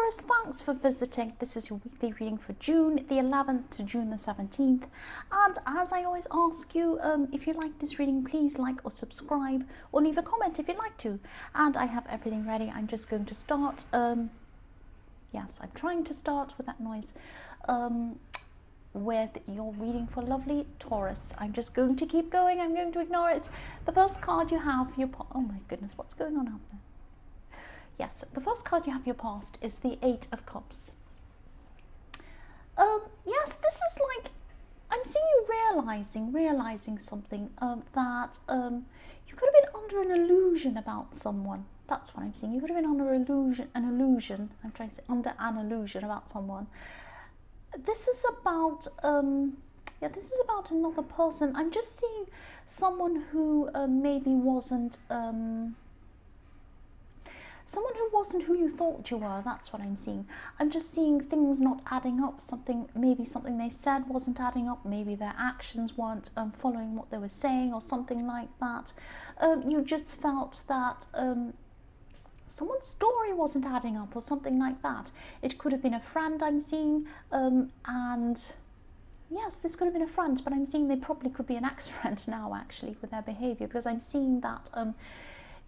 Taurus, thanks for visiting. This is your weekly reading for June the 11th to June the 17th. And as I always ask you, if you like this reading, please like or subscribe or leave a comment if you'd like to. And I have everything ready. I'm just going to start. Yes, I'm trying to start with that noise. With your reading for lovely Taurus. I'm just going to keep going. I'm going to ignore it. The first card you have, oh my goodness, what's going on out there? Yes, the first card you have your past is the Eight of Cups. Yes, this is like, I'm seeing you realizing something that you could have been under an illusion about someone. That's what I'm seeing. You could have been under an illusion. I'm trying to say under an illusion about someone. This is about, this is about another person. I'm just seeing someone who maybe wasn't, someone who wasn't who you thought you were. That's what I'm seeing. I'm just seeing things not adding up. Maybe something they said wasn't adding up. Maybe their actions weren't following what they were saying or something like that. You just felt that someone's story wasn't adding up or something like that. It could have been a friend I'm seeing, and yes, this could have been a friend, but I'm seeing they probably could be an ex-friend now actually with their behavior, because I'm seeing that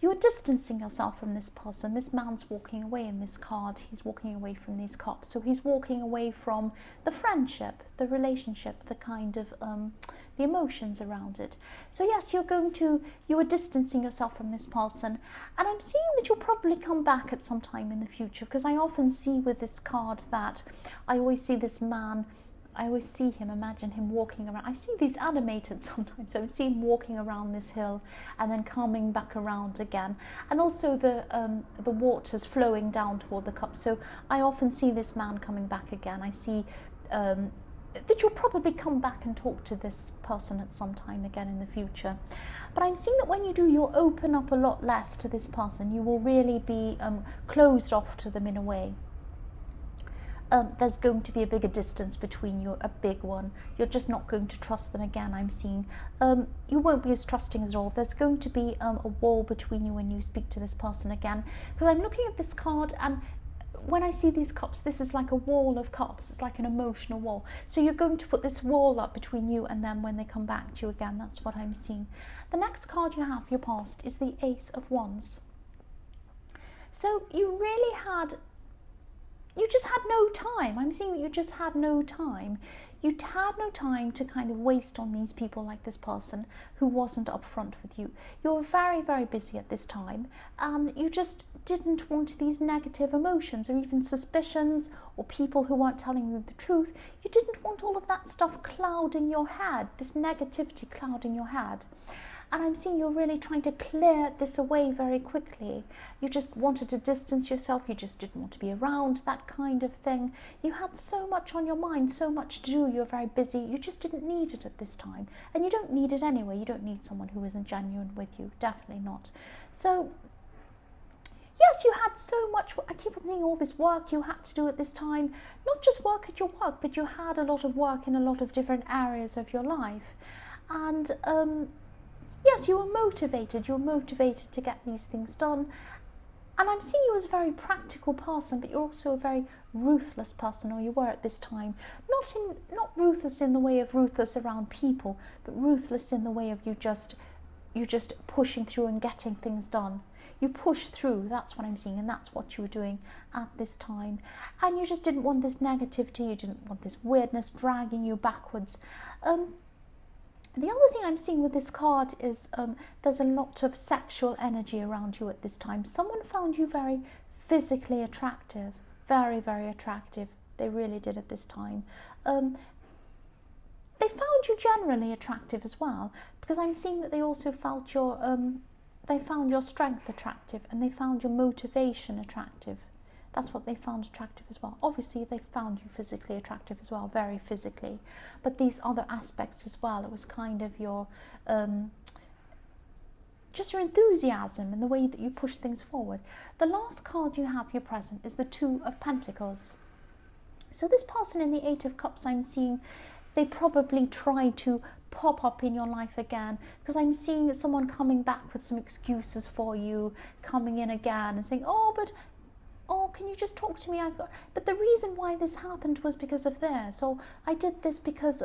you're distancing yourself from this person. This man's walking away in this card. He's walking away from these cups. So he's walking away from the friendship, the relationship, the kind of the emotions around it. So yes, you are distancing yourself from this person. And I'm seeing that you'll probably come back at some time in the future, because I often see with this card that I always see this man, I always see him, imagine him walking around. I see these animated sometimes, so I see him walking around this hill and then coming back around again. And also the water's flowing down toward the cup. So I often see this man coming back again. I see that you'll probably come back and talk to this person at some time again in the future. But I'm seeing that when you do, you'll open up a lot less to this person. You will really be closed off to them in a way. There's going to be a bigger distance between you, a big one. You're just not going to trust them again, I'm seeing. You won't be as trusting as all. There's going to be a wall between you when you speak to this person again. Because I'm looking at this card, and when I see these cups, this is like a wall of cups. It's like an emotional wall. So you're going to put this wall up between you and them when they come back to you again. That's what I'm seeing. The next card you have, your past, is the Ace of Wands. So you just had no time. I'm seeing that you just had no time. You had no time to kind of waste on these people like this person who wasn't upfront with you. You were very, very busy at this time, and you just didn't want these negative emotions or even suspicions or people who weren't telling you the truth. You didn't want all of that stuff clouding your head, this negativity clouding your head. And I'm seeing you're really trying to clear this away very quickly. You just wanted to distance yourself. You just didn't want to be around that kind of thing. You had so much on your mind, so much to do. You're very busy. You just didn't need it at this time. And you don't need it anyway. You don't need someone who isn't genuine with you. Definitely not. So yes, you had so much. I keep on seeing all this work you had to do at this time. Not just work at your work, but you had a lot of work in a lot of different areas of your life. And yes, you were motivated. You were motivated to get these things done. And I'm seeing you as a very practical person, but you're also a very ruthless person, or you were at this time. Not ruthless in the way of ruthless around people, but ruthless in the way of you just pushing through and getting things done. You push through, that's what I'm seeing, and that's what you were doing at this time. And you just didn't want this negativity, you didn't want this weirdness dragging you backwards. The other thing I'm seeing with this card is there's a lot of sexual energy around you at this time. Someone found you very physically attractive, very, very attractive. They really did at this time. They found you generally attractive as well, because I'm seeing that they also felt they found your strength attractive, and they found your motivation attractive. That's what they found attractive as well. Obviously, they found you physically attractive as well, very physically. But these other aspects as well, it was kind of your, just your enthusiasm and the way that you push things forward. The last card you have, your present, is the Two of Pentacles. So this person in the Eight of Cups, I'm seeing, they probably tried to pop up in your life again, because I'm seeing someone coming back with some excuses for you, coming in again and saying, oh, but can you just talk to me? But the reason why this happened was because of this, or I did this because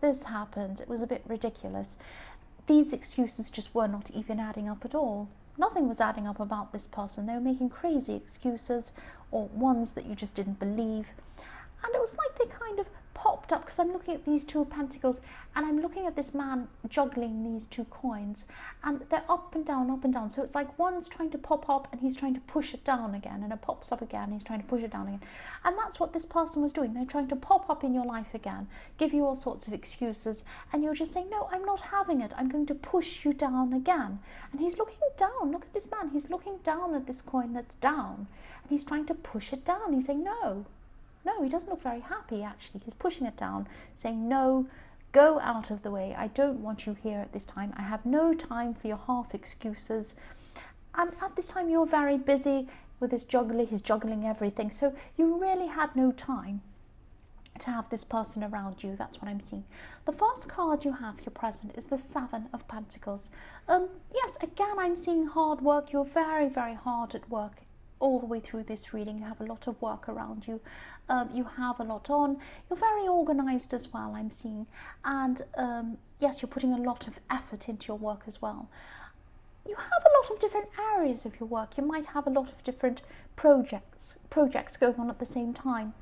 this happened. It was a bit ridiculous. These excuses just were not even adding up at all. Nothing was adding up about this person. They were making crazy excuses, or ones that you just didn't believe. And it was like they kind of popped up, because I'm looking at these 2 of Pentacles, and I'm looking at this man juggling these 2 coins, and they're up and down, up and down. So it's like one's trying to pop up and he's trying to push it down again, and it pops up again and he's trying to push it down again. And that's what this person was doing. They're trying to pop up in your life again, give you all sorts of excuses, and you're just saying, no, I'm not having it. I'm going to push you down again. And he's looking down. Look at this man. He's looking down at this coin that's down, and he's trying to push it down. He's saying, no. No, he doesn't look very happy, actually. He's pushing it down, saying, no, go out of the way. I don't want you here at this time. I have no time for your half excuses. And at this time, you're very busy with this juggler. He's juggling everything. So you really had no time to have this person around you. That's what I'm seeing. The first card you have, your present, is the 7 of Pentacles. Yes, again, I'm seeing hard work. You're very, very hard at work. All the way through this reading, you have a lot of work around you. You have a lot on. You're very organized as well, I'm seeing. And yes, you're putting a lot of effort into your work as well. You have a lot of different areas of your work. You might have a lot of different projects going on at the same time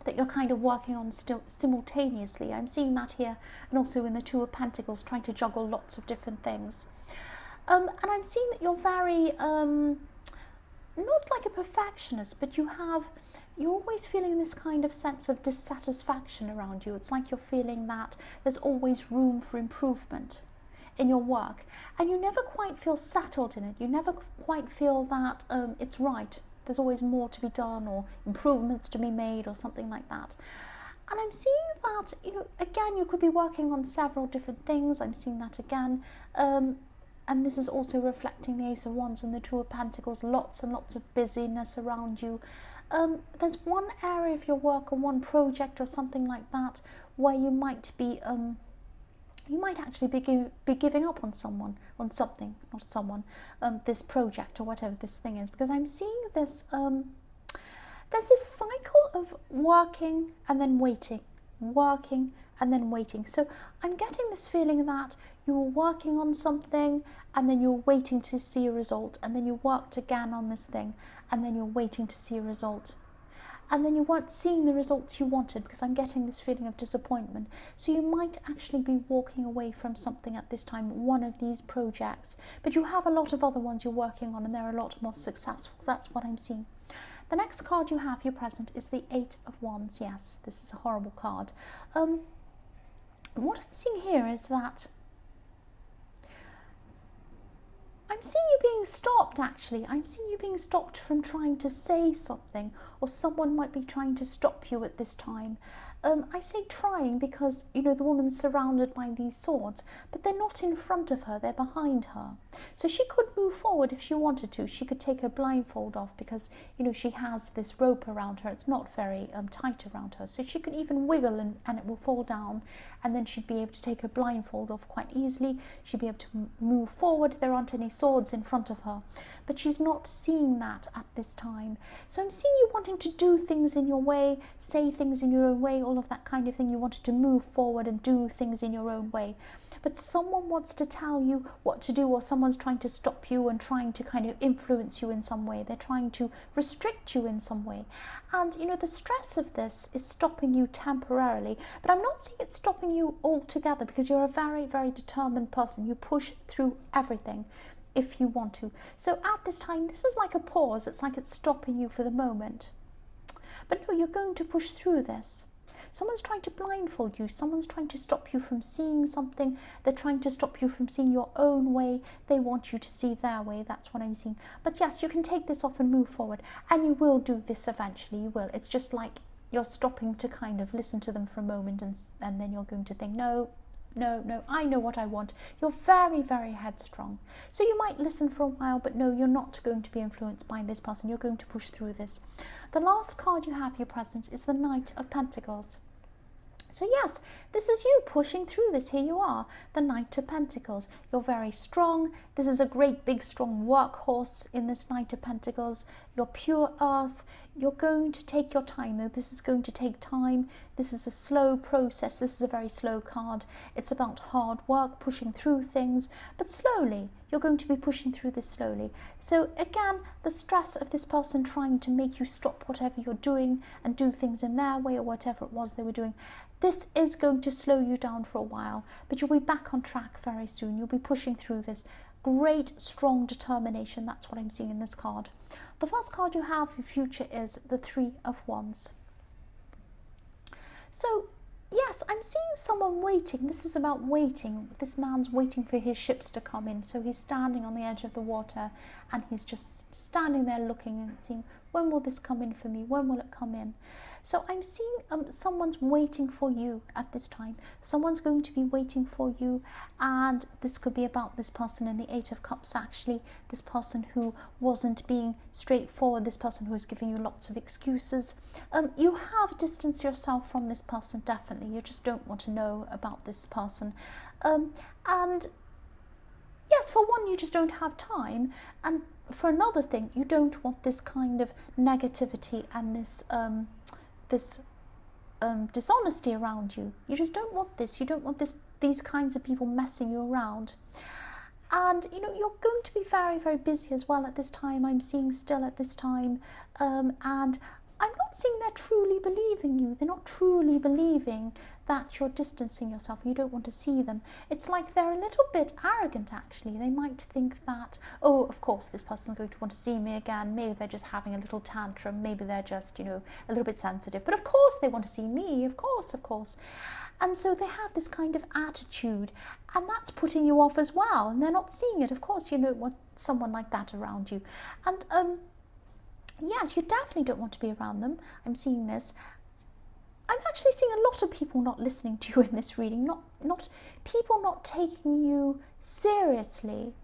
that you're kind of working on still simultaneously. I'm seeing that here, and also in the 2 of Pentacles, trying to juggle lots of different things. And I'm seeing that you're very not like a perfectionist, but you're always feeling this kind of sense of dissatisfaction around you. It's like you're feeling that there's always room for improvement in your work, and you never quite feel settled in it. You never quite feel that it's right. There's always more to be done, or improvements to be made, or something like that. And I'm seeing that, again, you could be working on several different things. I'm seeing that again. And this is also reflecting the Ace of Wands and the 2 of Pentacles, lots and lots of busyness around you. There's one area of your work or one project or something like that where you might be, you might actually be giving up on this project or whatever this thing is, because I'm seeing this, there's this cycle of working and then waiting, working and then waiting. So I'm getting this feeling that you were working on something and then you're waiting to see a result, and then you worked again on this thing and then you're waiting to see a result, and then you weren't seeing the results you wanted, because I'm getting this feeling of disappointment. So you might actually be walking away from something at this time, one of these projects, but you have a lot of other ones you're working on and they're a lot more successful. That's what I'm seeing. The next card you have, your present, is the 8 of Wands. Yes, this is a horrible card. What I'm seeing here is that I'm seeing you being stopped, actually. I'm seeing you being stopped from trying to say something, or someone might be trying to stop you at this time. I say trying because, the woman's surrounded by these swords, but they're not in front of her, they're behind her. So she could move forward if she wanted to. She could take her blindfold off because, she has this rope around her. It's not very tight around her. So she could even wiggle and it will fall down, and then she'd be able to take her blindfold off quite easily. She'd be able to move forward. There aren't any swords in front of her. But she's not seeing that at this time. So I'm seeing you wanting to do things in your way, say things in your own way, all of that kind of thing. You wanted to move forward and do things in your own way. But someone wants to tell you what to do, or someone's trying to stop you and trying to kind of influence you in some way. They're trying to restrict you in some way. And, the stress of this is stopping you temporarily. But I'm not seeing it stopping you altogether, because you're a very, very determined person. You push through everything if you want to. So at this time, this is like a pause. It's like it's stopping you for the moment. But no, you're going to push through this. Someone's trying to blindfold you. Someone's trying to stop you from seeing something. They're trying to stop you from seeing your own way. They want you to see their way. That's what I'm seeing. But yes, you can take this off and move forward. And you will do this eventually. You will. It's just like you're stopping to kind of listen to them for a moment, and then you're going to think, no, I know what I want. You're very, very headstrong. So you might listen for a while, but no, you're not going to be influenced by this person. You're going to push through this. The last card you have, your present, is the Knight of Pentacles. So yes, this is you pushing through this. Here you are, the Knight of Pentacles. You're very strong. This is a great, big, strong workhorse in this Knight of Pentacles. your pure earth. You're going to take your time, though. This is going to take time. This is a slow process. This is a very slow card. It's about hard work, pushing through things, but slowly. You're going to be pushing through this slowly. So again, the stress of this person trying to make you stop whatever you're doing and do things in their way or whatever it was they were doing, this is going to slow you down for a while, but you'll be back on track very soon. You'll be pushing through this. Great, strong determination. That's what I'm seeing in this card. The first card you have for future is the Three of Wands. So, yes, I'm seeing someone waiting. This is about waiting. This man's waiting for his ships to come in. So he's standing on the edge of the water and he's just standing there looking and thinking, when will this come in for me? When will it come in? So I'm seeing someone's waiting for you at this time. Someone's going to be waiting for you, and this could be about this person in the Eight of Cups, actually. This person who wasn't being straightforward, this person who was giving you lots of excuses. You have distanced yourself from this person, definitely. You just don't want to know about this person. And yes, for one, you just don't have time. And for another thing, you don't want this kind of negativity and this dishonesty around you. You just don't want this. You don't want these kinds of people messing you around. And you know, you're going to be very, very busy as well at this time. I'm seeing still at this time, and I'm not seeing they're truly believing you. They're not truly believing that you're distancing yourself. You don't want to see them. It's like they're a little bit arrogant, actually. They might think that, oh, of course, this person's going to want to see me again. Maybe they're just having a little tantrum. Maybe they're just, you know, a little bit sensitive. But of course they want to see me. Of course, of course. And so they have this kind of attitude, and that's putting you off as well. And they're not seeing it. Of course, you don't want someone like that around you. And yes, you definitely don't want to be around them. I'm seeing this. I'm actually seeing a lot of people not listening to you in this reading, not people not taking you seriously.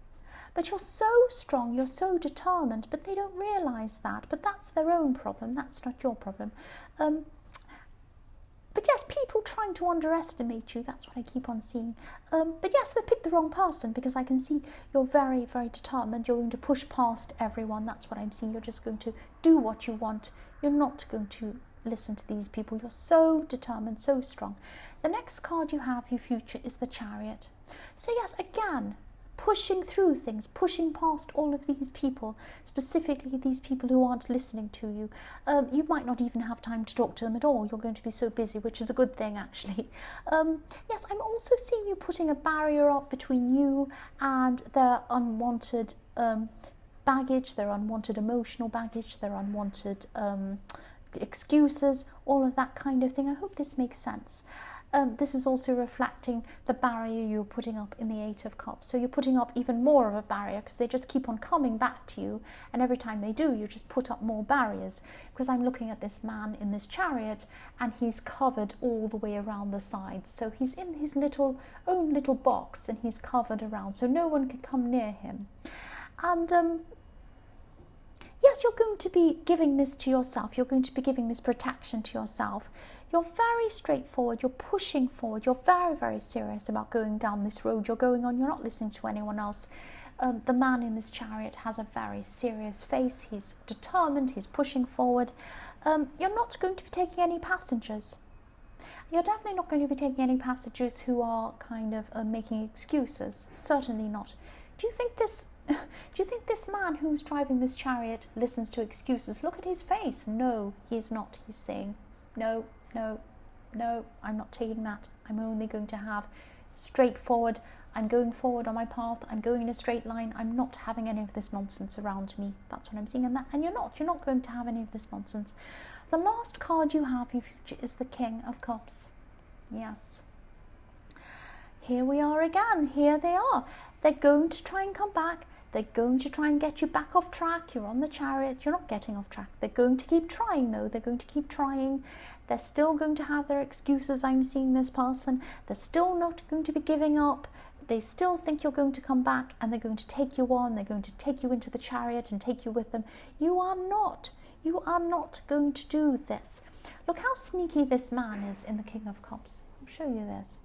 But you're so strong, you're so determined, but they don't realise that. But that's their own problem, that's not your problem. But yes, people trying to underestimate you, that's what I keep on seeing. But yes, they picked the wrong person, because I can see you're very, very determined. You're going to push past everyone, that's what I'm seeing. You're just going to do what you want. You're not going to listen to these people. You're so determined, so strong. The next card you have, your future, is the Chariot. So yes, again, pushing through things, pushing past all of these people, specifically these people who aren't listening to you. You might not even have time to talk to them at all. You're going to be so busy, which is a good thing, actually. Yes, I'm also seeing you putting a barrier up between you and their unwanted baggage, their unwanted emotional baggage, their unwanted excuses, all of that kind of thing. I hope this makes sense. This is also reflecting the barrier you're putting up in the Eight of Cups. So you're putting up even more of a barrier, because they just keep on coming back to you, and every time they do, you just put up more barriers. Because I'm looking at this man in this chariot, and he's covered all the way around the sides. So he's in his own little box, and he's covered around, so no one can come near him. And yes, you're going to be giving this to yourself. You're going to be giving this protection to yourself. You're very straightforward. You're pushing forward. You're very, very serious about going down this road you're going on. You're not listening to anyone else. The man in this chariot has a very serious face. He's determined. He's pushing forward. You're not going to be taking any passengers. You're definitely not going to be taking any passengers who are kind of making excuses. Certainly not. Do you think this man who's driving this chariot listens to excuses? Look at his face. No, he's not. He's saying, no, no, no, I'm not taking that. I'm only going to have straightforward. I'm going forward on my path. I'm going in a straight line. I'm not having any of this nonsense around me. That's what I'm seeing. And you're not going to have any of this nonsense. The last card you have, your future, is the King of Cups. Yes. Here we are again. Here they are. They're going to try and come back. They're going to try and get you back off track. You're on the chariot. You're not getting off track. They're going to keep trying, though. They're going to keep trying. They're still going to have their excuses. I'm seeing this person. They're still not going to be giving up. They still think you're going to come back, and they're going to take you on. They're going to take you into the chariot and take you with them. You are not. You are not going to do this. Look how sneaky this man is in the King of Cups. I'll show you this.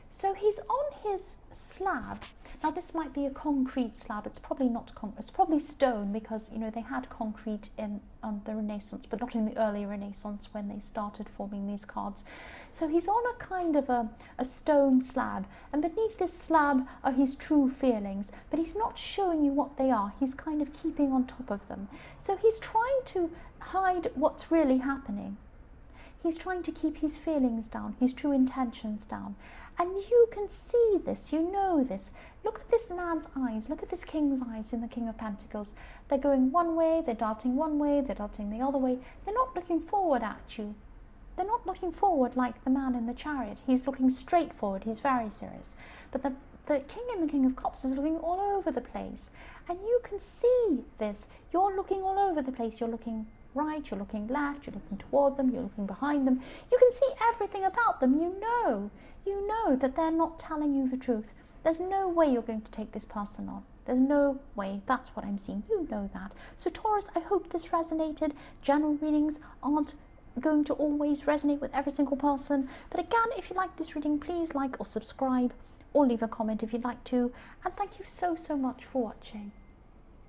So he's on his slab. Now this might be a concrete slab. It's probably not concrete. It's probably stone, because you know they had concrete in the Renaissance, but not in the early Renaissance when they started forming these cards. So he's on a kind of a stone slab, and beneath this slab are his true feelings, but he's not showing you what they are. He's kind of keeping on top of them. So he's trying to hide what's really happening. He's trying to keep his feelings down, his true intentions down. And you can see this, you know this. Look at this man's eyes, look at this king's eyes in the King of Pentacles. They're going one way, they're darting one way, they're darting the other way. They're not looking forward at you. They're not looking forward like the man in the Chariot. He's looking straight forward, he's very serious. But the king in the King of Cups is looking all over the place. And you can see this. You're looking all over the place. You're looking right, you're looking left, you're looking toward them, you're looking behind them. You can see everything about them. You know that they're not telling you the truth. There's no way you're going to take this person on. There's no way. That's what I'm seeing. You know that. So Taurus, I hope this resonated. General readings aren't going to always resonate with every single person. But again, if you like this reading, please like or subscribe, or leave a comment if you'd like to. And thank you so much for watching.